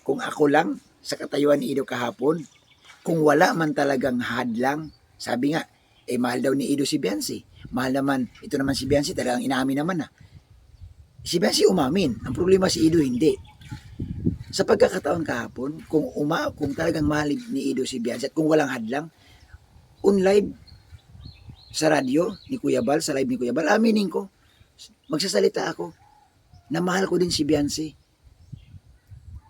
Kung ako lang sa katayuan ni Ido kahapon, kung wala man talagang hadlang, sabi nga, mahal daw ni Ido si Biancy. Mahal naman, ito naman si Biancy, talagang inamin naman na. Si Biancy umamin, ang problema si Ido hindi. Sa pagkakataon kahapon, kung talagang mahal ni Ido si Biancy at kung walang hadlang, on live sa radyo ni Kuya Bal, sa live ni Kuya Bal, aminin ko, magsasalita ako na mahal ko din si Biancy.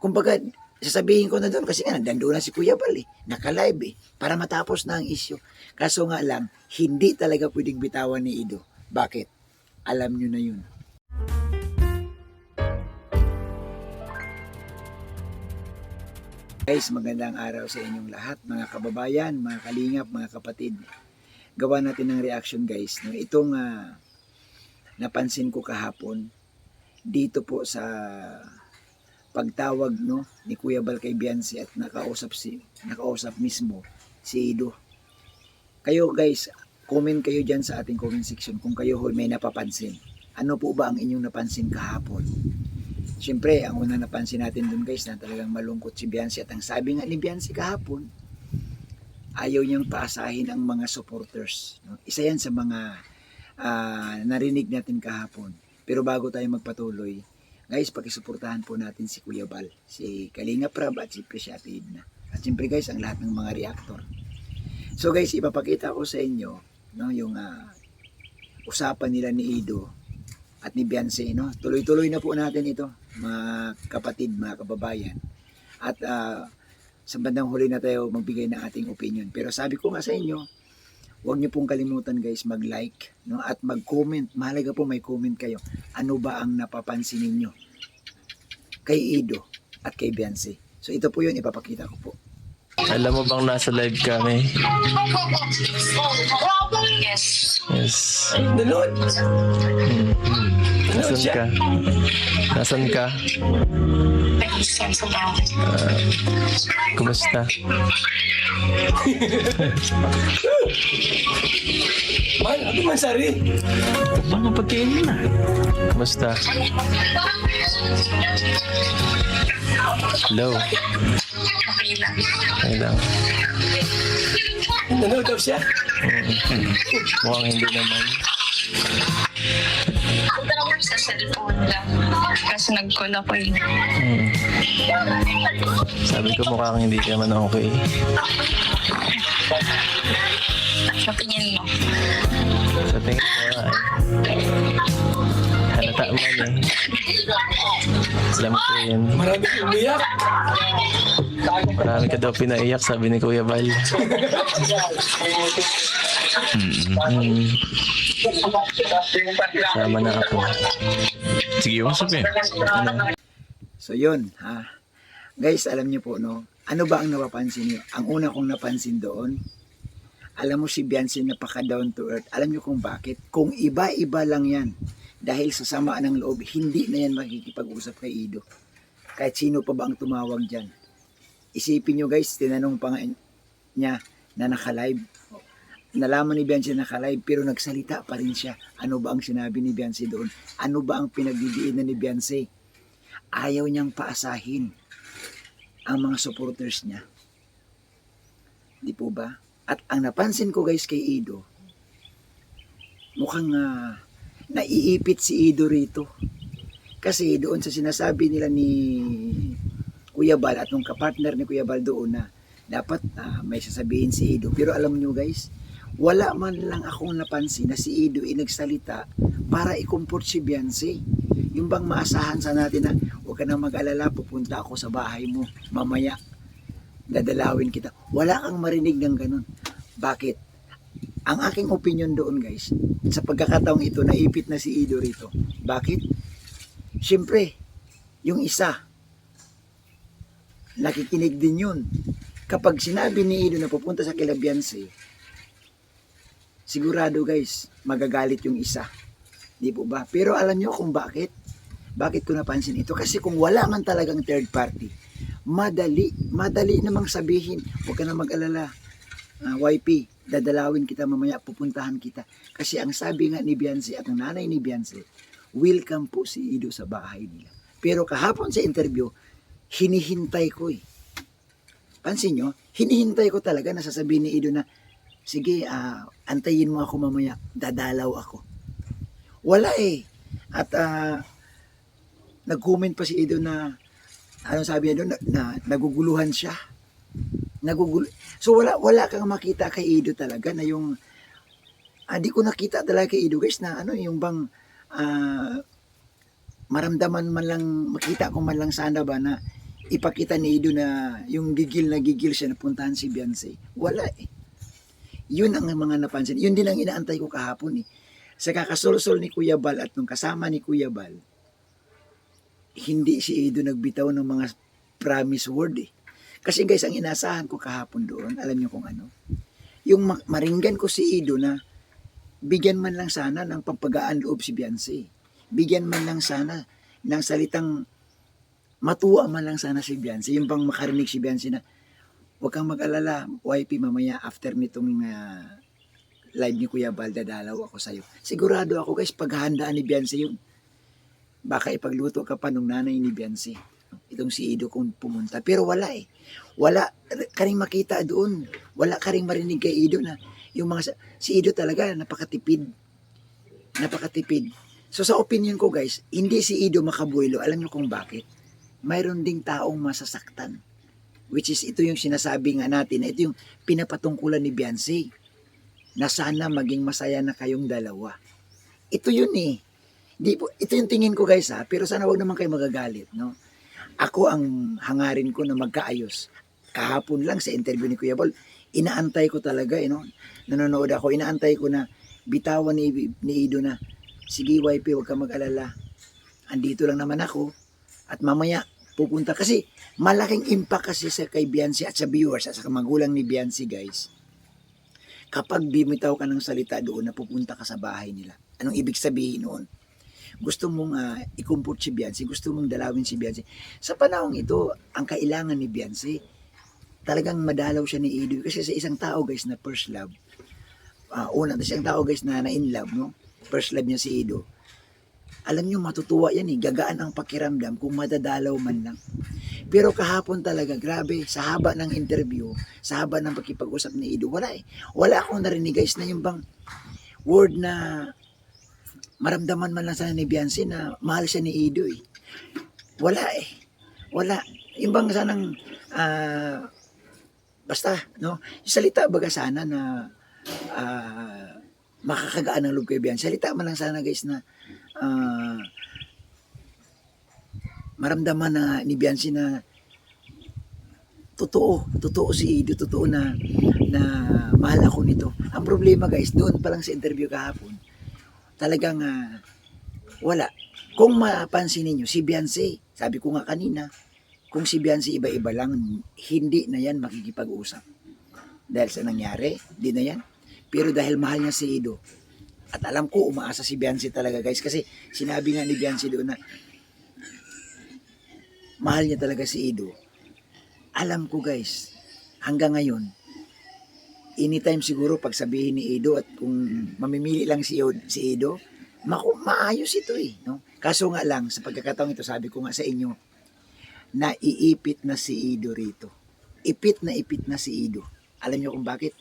Kumbaga, sasabihin ko na doon kasi nga, nandoon na si Kuya Bal naka-live para matapos na ang issue. Kaso nga lang, hindi talaga pwedeng bitawan ni Ido. Bakit? Alam nyo na yun. Guys, magandang araw sa inyong lahat, mga kababayan, mga kalingap, mga kapatid. Gawa natin ng reaction guys. No? Itong napansin ko kahapon, dito po sa pagtawag ni Kuya Bal kay Biancy at nakausap mismo si Ido. Kayo guys, comment kayo dyan sa ating comment section kung kayo may napapansin. Ano po ba ang inyong napansin kahapon? Siyempre, ang unang napansin natin dun guys na talagang malungkot si Biancy at ang sabi nga ni Biancy kahapon, ayaw niyang paasahin ang mga supporters. No? Isa yan sa mga narinig natin kahapon. Pero bago tayo magpatuloy, guys, pakisuportahan po natin si Kuya Bal, si Kalinga Prab at si Preciate Edna. At siyempre guys, ang lahat ng mga reactor. So guys, ipapakita ko sa inyo yung usapan nila ni Ido at ni Biancy. Tuloy-tuloy na po natin ito, mga kapatid, mga kababayan. At sa bandang huli na tayo magbigay ng ating opinion. Pero sabi ko nga sa inyo, huwag niyo pong kalimutan guys mag-like at mag-comment. Mahalaga po may comment kayo. Ano ba ang napapansin ninyo kay Ido at kay Biancy? So ito po yun, ipapakita ko po. Alam mo bang nasa live kami? Yes. Yes. Nanood! Nasaan ka? Nasaan ka? Kumusta? Man, ano man sari? Paano pagkain na? Kumusta? Hello? Okay lang. Nanood daw siya? Mukhang hindi naman. Sa cellphone lang. Kasi nag-call ako Sabi ko mukhang hindi naman okay. Sa tingin mo? Sa tingin ko halata man Alam ko yun. Marami umiyak. Marami ka daw pinaiyak, sabi ni Kuya Bal. Sama na ako. Sige, yung sabihin. Ano? So yun, guys, alam niyo po, ano ba ang napapansin niyo? Ang una kong napansin doon, alam mo si Biancy napaka down to earth. Alam niyo kung bakit? Kung iba-iba lang yan, dahil sa sama ng loob, hindi na yan makikipag-usap kay Ido. Kahit sino pa ba ang tumawag dyan. Isipin niyo guys, tinanong pa nga niya na naka-live. Nalaman ni Biancy na naka-live pero nagsalita pa rin siya. Ano ba ang sinabi ni Biancy doon? Ano ba ang pinagdidiinan ni Biancy? Ayaw niyang paasahin ang mga supporters niya. Di po ba? At ang napansin ko guys kay Ido, mukhang naiipit si Ido rito. Kasi doon sa sinasabi nila ni Kuya Bal at nung kapartner ni Kuya Bal doon na dapat may sasabihin si Ido. Pero alam nyo guys, wala man lang akong napansin na si Ido nagsalita para i-comfort si Biancy. Yung bang maasahan sa natin na huwag ka nang mag-alala, pupunta ako sa bahay mo mamaya, dadalawin kita. Wala kang marinig ng ganun. Bakit? Ang aking opinion doon guys, sa pagkakataong ito, naipit na si Ido rito. Bakit? Siyempre, yung isa, nakikinig din yun. Kapag sinabi ni Ido na pupunta sa kila Biancy, sigurado guys, magagalit yung isa. Di po ba? Pero alam nyo kung bakit? Bakit ko napansin ito? Kasi kung wala man talagang third party, madali namang sabihin, huwag ka na mag-alala. YP, dadalawin kita mamaya, pupuntahan kita. Kasi ang sabi nga ni Biancy at ang nanay ni Biancy, welcome po si Ido sa bahay nila. Pero kahapon sa interview, hinihintay ko eh. Pansin nyo, hinihintay ko talaga na sasabihin ni Ido na, sige, antayin mo ako mamaya, dadalaw ako. Wala eh. At nag-comment pa si Ido na, anong sabi niya doon, na naguguluhan siya. So wala kang makita kay Ido talaga na yung, di ko nakita talaga kay Ido guys na ano, yung bang, maramdaman man lang, makita ko man lang sana ba na ipakita ni Ido na yung gigil na gigil siya na puntahan si Beyonce. Wala eh. Yun ang mga napansin. Yun din ang inaantay ko kahapon eh. Sa kakasolsol ni Kuya Bal at nung kasama ni Kuya Bal, hindi si Ido nagbitaw ng mga promise word eh. Kasi guys, ang inasahan ko kahapon doon, alam niyo kung ano? Yung maringgan ko si Ido na bigyan man lang sana ng pampagaan loob si Beyonce. Bigyan man lang sana ng salitang matuwa man lang sana si Beyonce. Yung bang makarinig si Beyonce na, huwag kang mag-alala, YP, mamaya after nitong live ni Kuya Bal, dadalaw ako sa'yo. Sigurado ako guys, paghahandaan ni Beyonce yun. Baka ipagluto ka pa nung nanay ni Beyonce. Itong si Ido kung pumunta. Pero wala eh. Wala ka rin makita doon. Wala ka rin marinig kay Ido na yung mga, si Ido talaga napakatipid. Napakatipid. So sa opinion ko guys, hindi si Ido makabuelo. Alam niyo kung bakit? Mayroon ding taong masasaktan. Which is ito yung sinasabi nga natin na ito yung pinapatungkulan ni Beyonce. Na sana maging masaya na kayong dalawa. Ito yun eh. Ito yung tingin ko guys ha, pero sana wag naman kayo magagalit. No? Ako ang hangarin ko na magkaayos. Kahapon lang sa interview ni Kuya Bal, inaantay ko talaga. Nanonood ako, inaantay ko na bitawan ni Ido na, sige YP, huwag ka mag-alala. Andito lang naman ako. At mamaya, pupunta. Kasi malaking impact kasi sa kay Beyonce at sa viewers at sa magulang ni Beyonce guys. Kapag bimitaw ka ng salita doon na pupunta ka sa bahay nila. Anong ibig sabihin noon? Gusto mong ikumport si Beyonce, gusto mong dalawin si Beyonce. Sa panahong ito, ang kailangan ni Beyonce, talagang madalaw siya ni Ido. Kasi sa isang tao guys na first love, isang tao guys na in love, no? First love niya si Ido. Alam niyo, matutuwa yan eh. Gagaan ang pakiramdam kung madadalaw man lang. Pero kahapon talaga, grabe, sa haba ng interview, sa haba ng pakipag-usap ni Ido, wala eh. Wala akong narinig guys na yung bang word na maramdaman man lang sana ni Beyonce na mahal siya ni Ido eh. Wala eh. Wala. Yung bang sanang, basta, no? Yung salita baga sana na makakagaan ng loob kay Beyonce. Salita man lang sana guys na maramdaman na ni Beyonce na totoo si Ido, totoo na mahal ako nito. Ang problema guys, doon pa lang sa interview kahapon, talagang wala. Kung mapansin niyo si Beyonce, sabi ko nga kanina, kung si Beyonce iba-iba lang, hindi na yan makikipag-usap. Dahil sa nangyari, hindi na yan. Pero dahil mahal niya si Ido, at alam ko, umaasa si Beyonce talaga guys, kasi sinabi nga ni Beyonce doon na mahal niya talaga si Ido. Alam ko guys, hanggang ngayon, anytime siguro pag sabihin ni Ido at kung mamimili lang si Ido, maayos ito eh. No? Kaso nga lang, sa pagkakataong ito, sabi ko nga sa inyo, naiipit na si Ido rito. Ipit na si Ido. Alam niyo kung bakit?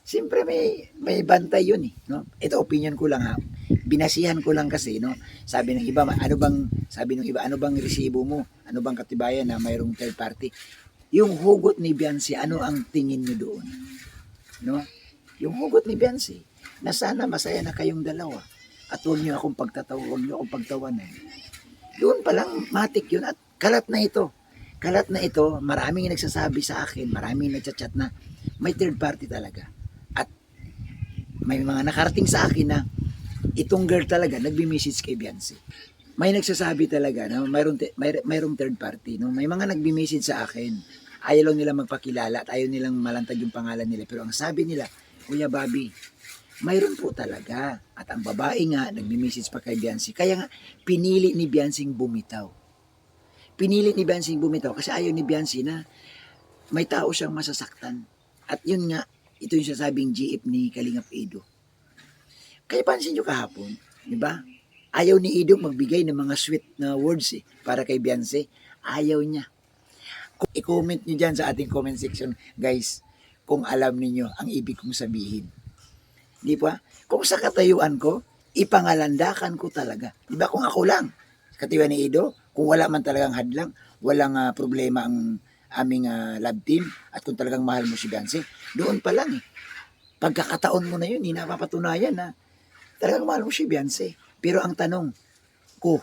Siyempre may bantay yun eh. No? Ito opinion ko lang ha. Binasihan ko lang kasi, no? Sabi ng iba, ano bang resibo mo? Ano bang katibayan na mayroong third party? Yung hugot ni Beyonce, ano ang tingin niyo doon? No? Yung hugot ni Beyonce, na sana masaya na kayong dalawa. At huwag niyo akong pagtawanan. Doon pa lang, matik yun. At kalat na ito, maraming nagsasabi sa akin, maraming nagchat-chat na may third party talaga. At may mga nakarating sa akin na itong girl talaga nagbi-message kay Beyonce. May nagsasabi talaga na mayroong third party. No? May mga nagbi-message sa akin. Ayaw lang nila magpakilala at ayaw nilang malantag yung pangalan nila. Pero ang sabi nila, Kuya Bobby, mayroon po talaga. At ang babae nga, nagbi-message pa kay Beyonce. Kaya nga, pinili ni Beyonce bumitaw. Kasi ayaw ni Beyonce na may tao siyang masasaktan. At yun nga, ito yung sasabing GF ni Kalingap Ido. Kaya pansin nyo kahapon, di ba? Ayaw ni Ido magbigay ng mga sweet na words para kay Beyonce. Ayaw niya. I-comment nyo dyan sa ating comment section, guys, kung alam niyo ang ibig kong sabihin. Di ba? Kung sa katayuan ko, ipangalandakan ko talaga. Di ba kung ako lang, katayuan ni Ido, kung wala man talagang hadlang, walang problema ang aming love team, at kung talagang mahal mo si Beyonce, doon pa lang pagkakataon mo na yun, napapatunayan na talagang mahal mo si Beyonce. Pero ang tanong ko,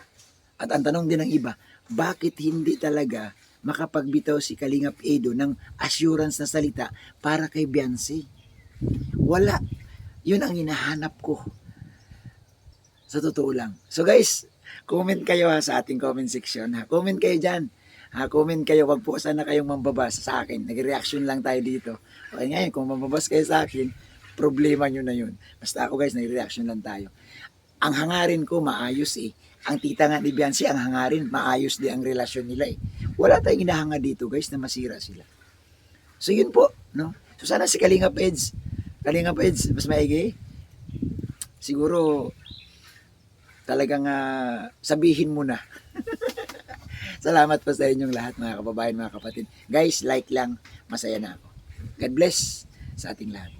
at ang tanong din ng iba, bakit hindi talaga makapagbitaw si Kalingap Edo ng assurance na salita para kay Beyonce? Wala. Yun ang hinahanap ko. Sa totoo lang. So guys, comment kayo sa ating comment section. Comment kayo dyan. Comment kayo. Wag po sana kayong mambabas sa akin. Nag-reaction lang tayo dito. Okay, ngayon, kung mambabas kayo sa akin, problema nyo na yun. Basta ako guys, nag-reaction lang tayo. Ang hangarin ko, maayos Ang tita nga ni Beyonce, ang hangarin, maayos din ang relasyon nila Wala tayong inahanga dito guys na masira sila. So yun po, no? So sana si Kalingap Eds, mas maigi. Siguro, talagang sabihin mo na. Salamat po sa inyong lahat mga kababayan, mga kapatid. Guys, like lang, masaya na ako. God bless sa ating lahat.